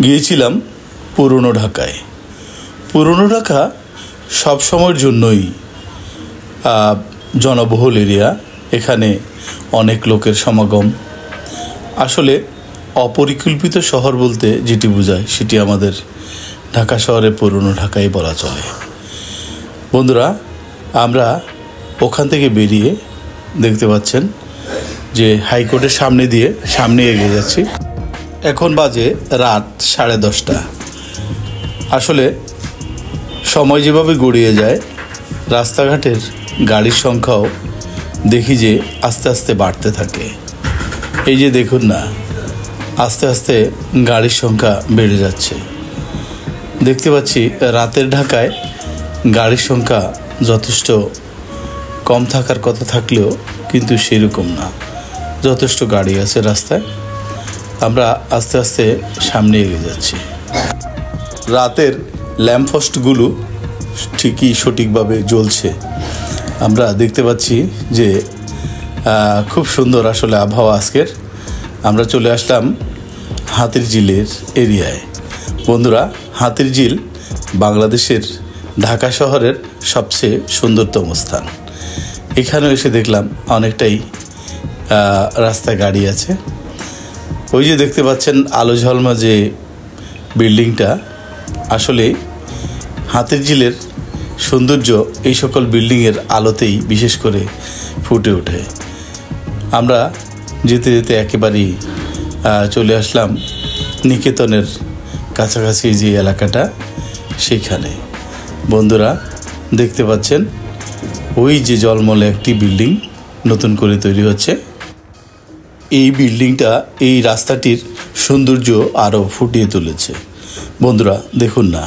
গিয়েছিলাম পুরনো ঢাকায়। পুরনো ঢাকা সব সময়ের জন্যই জনবহুল এরিয়া, এখানে অনেক লোকের সমাগম। আসলে অপরিকল্পিত শহর বলতে যেটি বোঝায় সেটি আমাদের ঢাকা শহরে পুরনো ঢাকাই বলা চলে। বন্ধুরা, আমরা ওখান থেকে বেরিয়ে দেখতে পাচ্ছেন যে হাইকোর্টের সামনে এগিয়ে যাচ্ছি। এখন বাজে রাত 10:30। আসলে সময় যেভাবে গড়িয়ে যায়, রাস্তাঘাটের গাড়ির সংখ্যাও দেখি যে আস্তে আস্তে বাড়তে থাকে। এই যে দেখুন না, আস্তে আস্তে গাড়ির সংখ্যা বেড়ে যাচ্ছে। দেখতে পাচ্ছি রাতের ঢাকায় গাড়ির সংখ্যা যথেষ্ট কম থাকার কথা থাকলেও কিন্তু সেরকম না, যথেষ্ট গাড়ি আছে রাস্তায়। আমরা আস্তে আস্তে সামনে এগিয়ে যাচ্ছি। রাতের ল্যাম্পপোস্টগুলো ঠিকই সঠিকভাবে জ্বলছে। আমরা দেখতে পাচ্ছি যে খুব সুন্দর আসলে আবহাওয়া আজকের। আমরা চলে আসলাম হাতিরঝিলের এরিয়ায়। বন্ধুরা, হাতিরঝিল বাংলাদেশের ঢাকা শহরের সবচেয়ে সুন্দরতম স্থান। এখানেও এসে দেখলাম অনেকটাই রাস্তায় গাড়ি আছে। ওই যে দেখতে পাচ্ছেন আলো ঝলমা যে বিল্ডিংটা, আসলে হাতিরঝিলের সৌন্দর্য এই সকল বিল্ডিংয়ের আলোতেই বিশেষ করে ফুটে ওঠে। আমরা যেতে যেতে একেবারেই চলে আসলাম নিকেতনের কাছাকাছি যে এলাকাটা, সেইখানে। বন্ধুরা, দেখতে পাচ্ছেন ওই যে জলমলে একটি বিল্ডিং নতুন করে তৈরি হচ্ছে। এই বিল্ডিংটা এই রাস্তাটির সৌন্দর্য আরও ফুটিয়ে তুলেছে। বন্ধুরা, দেখুন না।